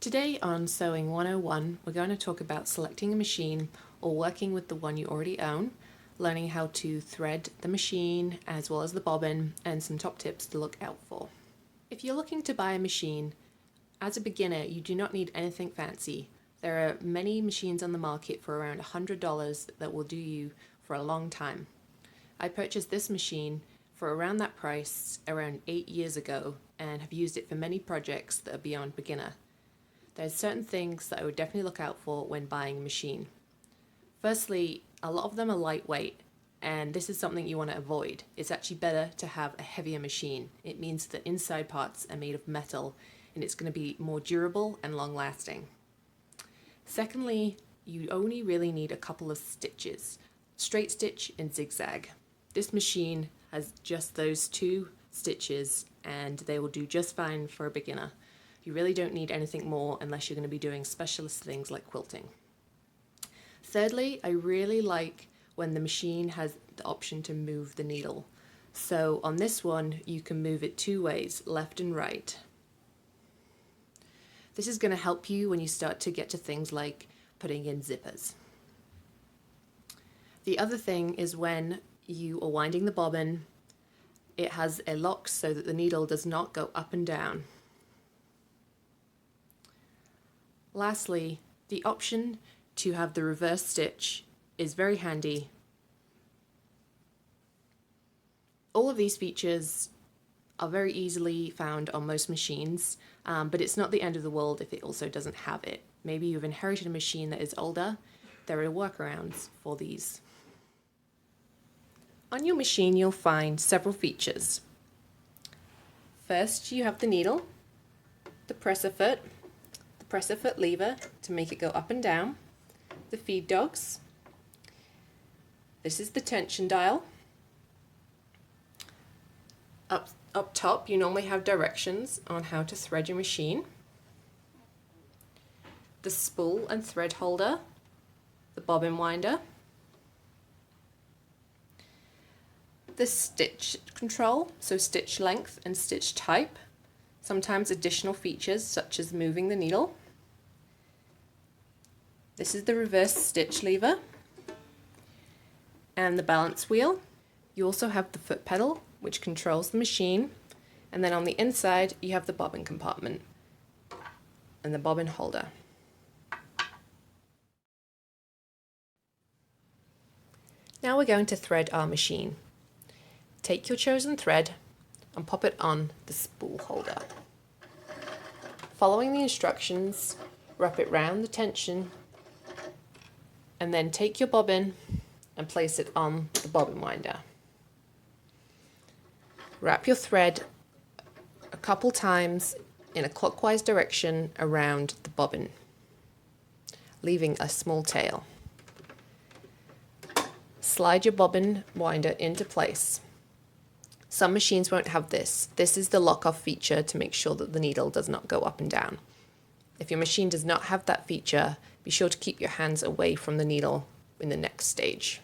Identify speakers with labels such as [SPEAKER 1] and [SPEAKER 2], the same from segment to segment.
[SPEAKER 1] Today on Sewing 101, we're going to talk about selecting a machine or working with the one you already own, learning how to thread the machine as well as the bobbin, and some top tips to look out for. If you're looking to buy a machine, as a beginner, you do not need anything fancy. There are many machines on the market for around $100 that will do you for a long time. I purchased this machine for around that price around 8 years ago and have used it for many projects that are beyond beginner. There's certain things that I would definitely look out for when buying a machine. Firstly, a lot of them are lightweight, and this is something you want to avoid. It's actually better to have a heavier machine. It means the inside parts are made of metal and it's going to be more durable and long lasting. Secondly, you only really need a couple of stitches, straight stitch and zigzag. This machine has just those two stitches and they will do just fine for a beginner. You really don't need anything more unless you're going to be doing specialist things like quilting. Thirdly, I really like when the machine has the option to move the needle. So on this one, you can move it two ways, left and right. This is going to help you when you start to get to things like putting in zippers. The other thing is when you are winding the bobbin, it has a lock so that the needle does not go up and down. Lastly, the option to have the reverse stitch is very handy. All of these features are very easily found on most machines, but it's not the end of the world if it also doesn't have it. Maybe you've inherited a machine that is older. There are workarounds for these. On your machine, you'll find several features. First, you have the needle, the presser foot lever to make it go up and down, the feed dogs. This is the tension dial. Up top, you normally have directions on how to thread your machine. The spool and thread holder, the bobbin winder, the stitch control, so stitch length and stitch type, sometimes additional features such as moving the needle. This is the reverse stitch lever and the balance wheel. You also have the foot pedal, which controls the machine, and then on the inside you have the bobbin compartment and the bobbin holder. Now we're going to thread our machine. Take your chosen thread and pop it on the spool holder. Following the instructions, wrap it round the tension and then take your bobbin and place it on the bobbin winder. Wrap your thread a couple times in a clockwise direction around the bobbin, leaving a small tail. Slide your bobbin winder into place. Some machines won't have this. This is the lock-off feature to make sure that the needle does not go up and down. If your machine does not have that feature, be sure to keep your hands away from the needle in the next stage.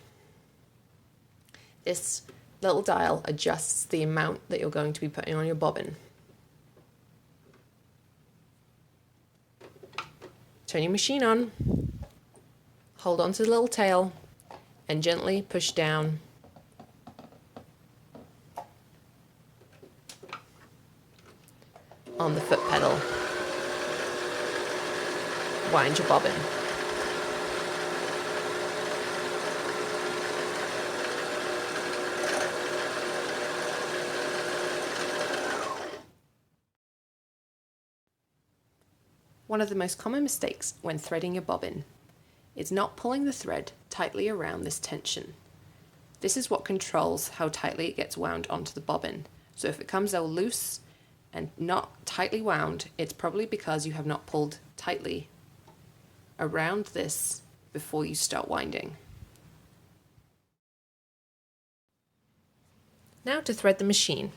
[SPEAKER 1] This little dial adjusts the amount that you're going to be putting on your bobbin. Turn your machine on, hold on to the little tail, and gently push down on the foot pedal. Wind your bobbin. One of the most common mistakes when threading your bobbin is not pulling the thread tightly around this tension. This is what controls how tightly it gets wound onto the bobbin. So if it comes out loose and not tightly wound, it's probably because you have not pulled tightly around this before you start winding. Now to thread the machine.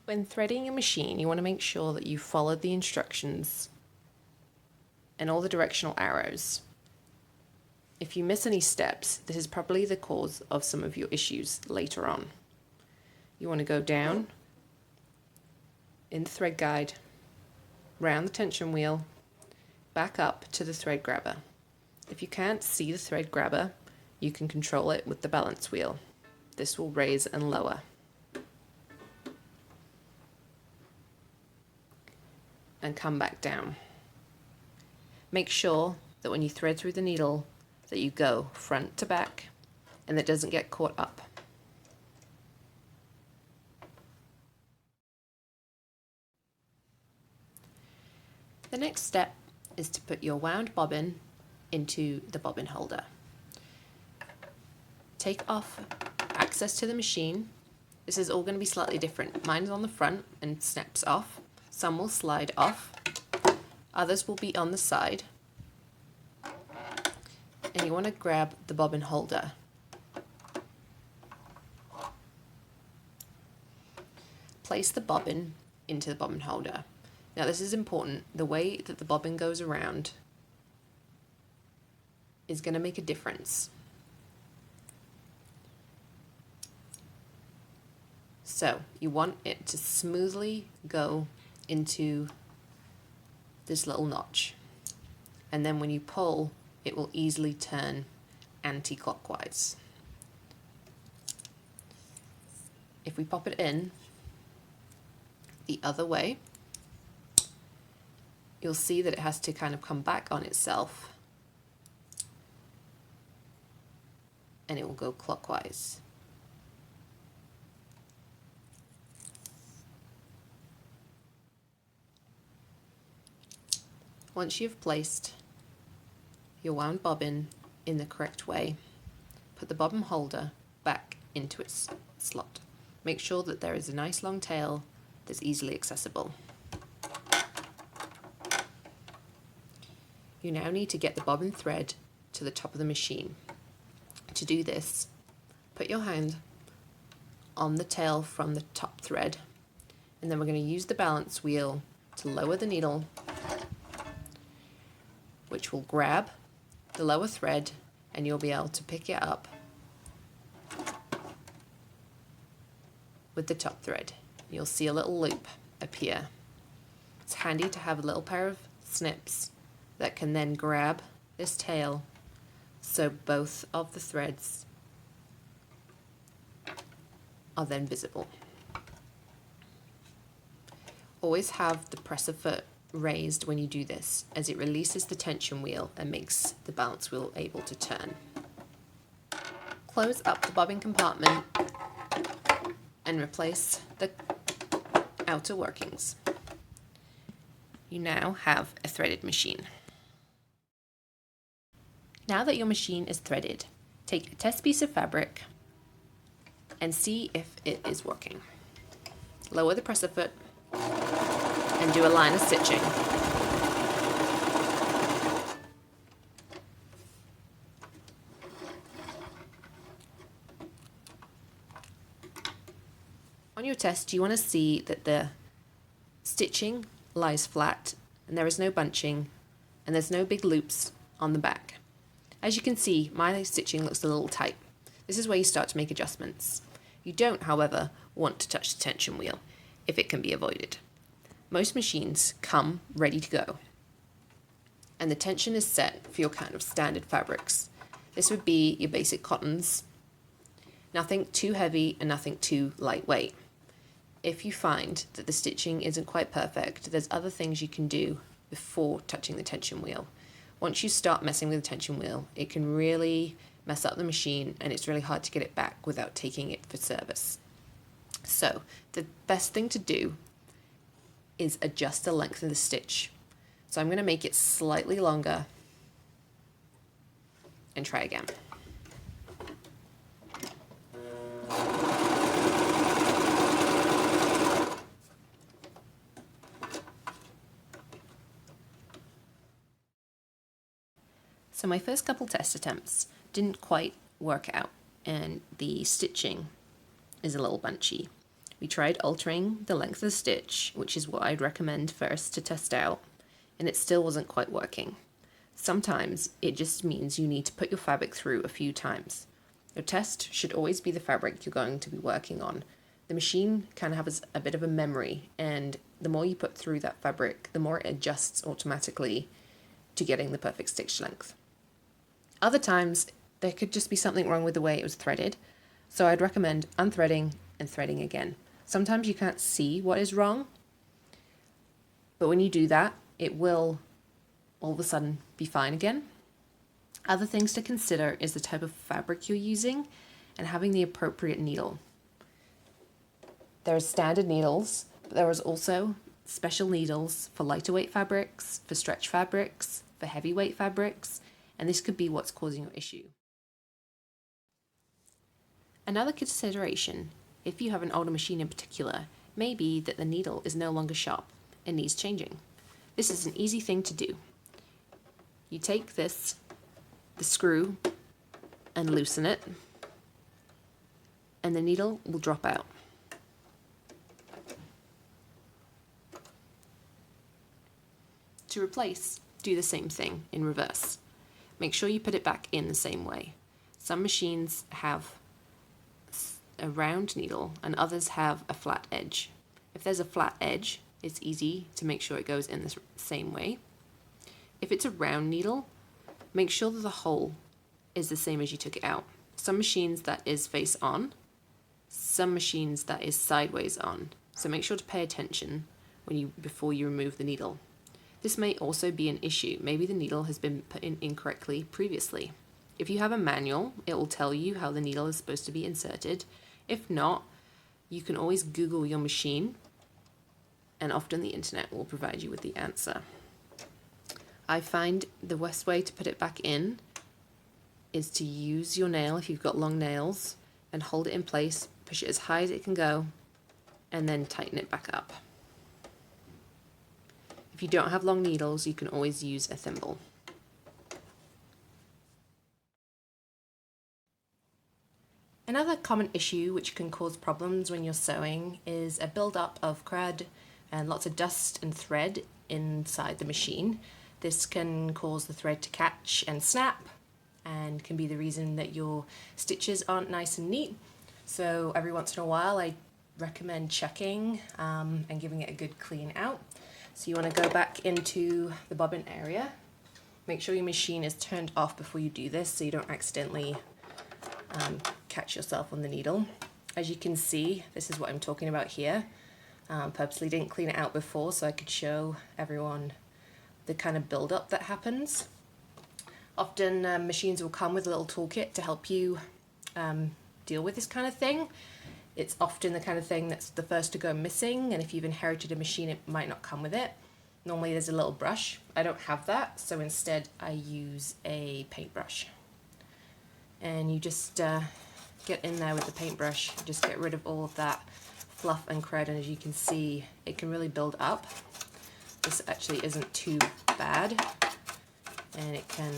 [SPEAKER 1] When threading a machine, you want to make sure that you follow the instructions and all the directional arrows. If you miss any steps, this is probably the cause of some of your issues later on. You want to go down in the thread guide, round the tension wheel, back up to the thread grabber. If you can't see the thread grabber, you can control it with the balance wheel. This will raise and lower. And come back down. Make sure that when you thread through the needle that you go front to back and that it doesn't get caught up. The next step is to put your wound bobbin into the bobbin holder. Take off access to the machine. This is all going to be slightly different. Mine's on the front and snaps off. Some will slide off. Others will be on the side. And you want to grab the bobbin holder. Place the bobbin into the bobbin holder. Now this is important. The way that the bobbin goes around is going to make a difference. So you want it to smoothly go into this little notch. And then when you pull, it will easily turn anti-clockwise. If we pop it in the other way, you'll see that it has to kind of come back on itself and it will go clockwise. Once you've placed your wound bobbin in the correct way, put the bobbin holder back into its slot. Make sure that there is a nice long tail that's easily accessible. You now need to get the bobbin thread to the top of the machine. To do this, put your hand on the tail from the top thread, and then we're going to use the balance wheel to lower the needle, which will grab the lower thread and you'll be able to pick it up with the top thread. You'll see a little loop appear. It's handy to have a little pair of snips that can then grab this tail so both of the threads are then visible. Always have the presser foot raised when you do this, as it releases the tension wheel and makes the balance wheel able to turn. Close up the bobbin compartment and replace the outer workings. You now have a threaded machine. Now that your machine is threaded, take a test piece of fabric and see if it is working. Lower the presser foot and do a line of stitching. On your test, you want to see that the stitching lies flat and there is no bunching and there's no big loops on the back. As you can see, my stitching looks a little tight. This is where you start to make adjustments. You don't, however, want to touch the tension wheel if it can be avoided. Most machines come ready to go, and the tension is set for your kind of standard fabrics. This would be your basic cottons, nothing too heavy and nothing too lightweight. If you find that the stitching isn't quite perfect, there's other things you can do before touching the tension wheel. Once you start messing with the tension wheel, it can really mess up the machine and it's really hard to get it back without taking it for service. So the best thing to do is adjust the length of the stitch. So I'm going to make it slightly longer and try again. So my first couple test attempts didn't quite work out and the stitching is a little bunchy. We tried altering the length of the stitch, which is what I'd recommend first to test out, and it still wasn't quite working. Sometimes it just means you need to put your fabric through a few times. Your test should always be the fabric you're going to be working on. The machine kind of has a bit of a memory, and the more you put through that fabric, the more it adjusts automatically to getting the perfect stitch length. Other times, there could just be something wrong with the way it was threaded, so I'd recommend unthreading and threading again. Sometimes you can't see what is wrong, but when you do that, it will all of a sudden be fine again. Other things to consider is the type of fabric you're using and having the appropriate needle. There are standard needles, but there is also special needles for lighter weight fabrics, for stretch fabrics, for heavyweight fabrics, and this could be what's causing your issue. Another consideration, if you have an older machine in particular, may be that the needle is no longer sharp and needs changing. This is an easy thing to do. You take the screw, and loosen it, and the needle will drop out. To replace, do the same thing in reverse. Make sure you put it back in the same way. Some machines have a round needle and others have a flat edge. If there's a flat edge, it's easy to make sure it goes in the same way. If it's a round needle, make sure that the hole is the same as you took it out. Some machines that is face on, some machines that is sideways on. So make sure to pay attention before you remove the needle. This may also be an issue. Maybe the needle has been put in incorrectly previously. If you have a manual, it will tell you how the needle is supposed to be inserted. If not, you can always Google your machine, and often the internet will provide you with the answer. I find the best way to put it back in is to use your nail, if you've got long nails, and hold it in place, push it as high as it can go, and then tighten it back up. If you don't have long needles, you can always use a thimble. Another common issue which can cause problems when you're sewing is a build-up of crud and lots of dust and thread inside the machine. This can cause the thread to catch and snap, and can be the reason that your stitches aren't nice and neat. So every once in a while I recommend checking and giving it a good clean out. So you want to go back into the bobbin area. Make sure your machine is turned off before you do this so you don't accidentally catch yourself on the needle. As you can see, this is what I'm talking about here. Purposely didn't clean it out before so I could show everyone the kind of build-up that happens. Often machines will come with a little toolkit to help you deal with this kind of thing. It's often the kind of thing that's the first to go missing, and if you've inherited a machine it might not come with it. Normally there's a little brush. I don't have that, so instead I use a paintbrush. And you just get in there with the paintbrush, just get rid of all of that fluff and crud, and as you can see it can really build up. This actually isn't too bad, and it can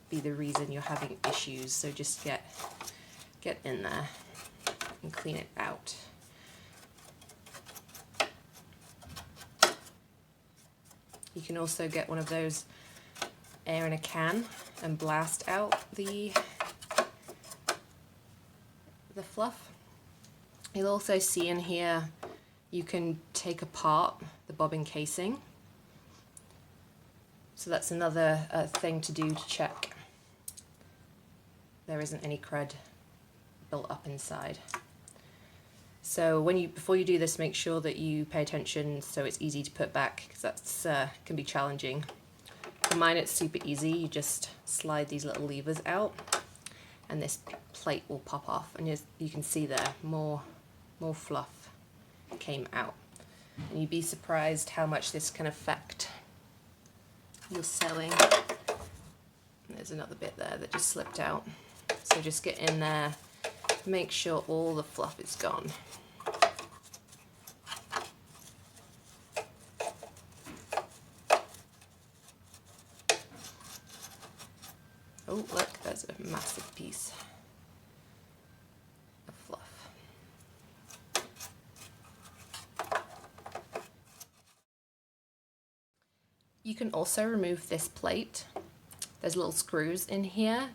[SPEAKER 1] be the reason you're having issues, so just get in there and clean it out. You can also get one of those air in a can and blast out the fluff. You'll also see in here you can take apart the bobbin casing. So that's another thing to do to check there isn't any crud built up inside. So before you do this, make sure that you pay attention so it's easy to put back, because that's can be challenging. For mine it's super easy. You just slide these little levers out and this plate will pop off, and you can see there more fluff came out. And you'd be surprised how much this can affect your sewing. There's another bit there that just slipped out. So just get in there, make sure all the fluff is gone. Oh look, there's a massive piece of fluff. You can also remove this plate. There's little screws in here.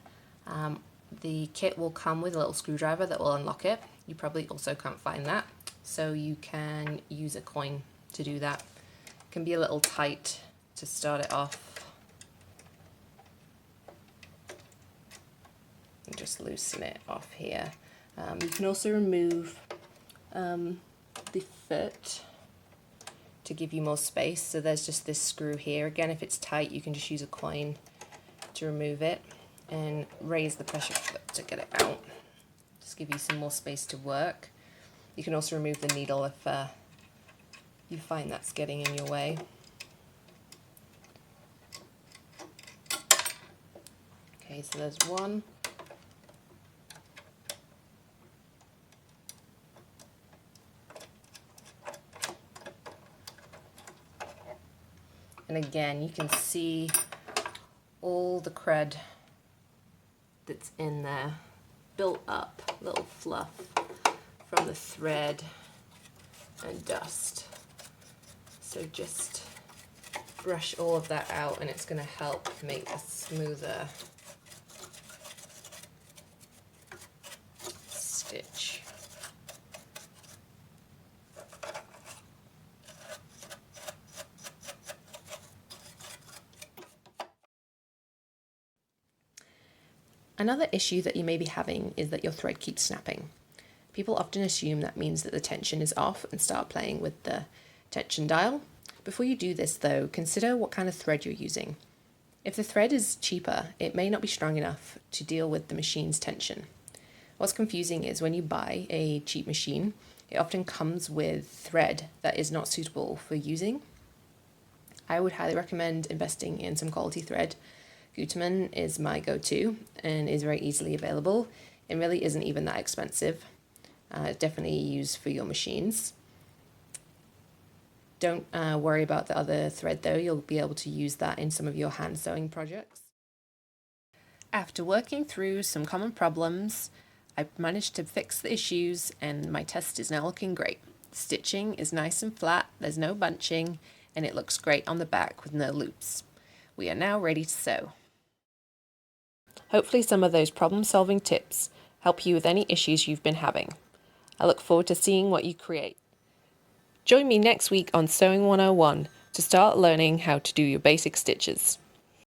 [SPEAKER 1] The kit will come with a little screwdriver that will unlock it. You probably also can't find that, so you can use a coin to do that. It can be a little tight to start it off. And just loosen it off here. You can also remove the foot to give you more space. So there's just this screw here. Again, if it's tight, you can just use a coin to remove it and raise the pressure foot to get it out. Just give you some more space to work. You can also remove the needle if you find that's getting in your way. Okay, so there's one. And again, you can see all the crud that's in there, built up, little fluff from the thread and dust. So just brush all of that out and it's going to help make a smoother stitch. Another issue that you may be having is that your thread keeps snapping. People often assume that means that the tension is off and start playing with the tension dial. Before you do this though, consider what kind of thread you're using. If the thread is cheaper, it may not be strong enough to deal with the machine's tension. What's confusing is when you buy a cheap machine, it often comes with thread that is not suitable for using. I would highly recommend investing in some quality thread. Gutermann is my go-to and is very easily available. It really isn't even that expensive. Definitely used for your machines. Don't worry about the other thread though, you'll be able to use that in some of your hand sewing projects. After working through some common problems, I've managed to fix the issues and my test is now looking great. The stitching is nice and flat, there's no bunching, and it looks great on the back with no loops. We are now ready to sew. Hopefully some of those problem-solving tips help you with any issues you've been having. I look forward to seeing what you create. Join me next week on Sewing 101 to start learning how to do your basic stitches.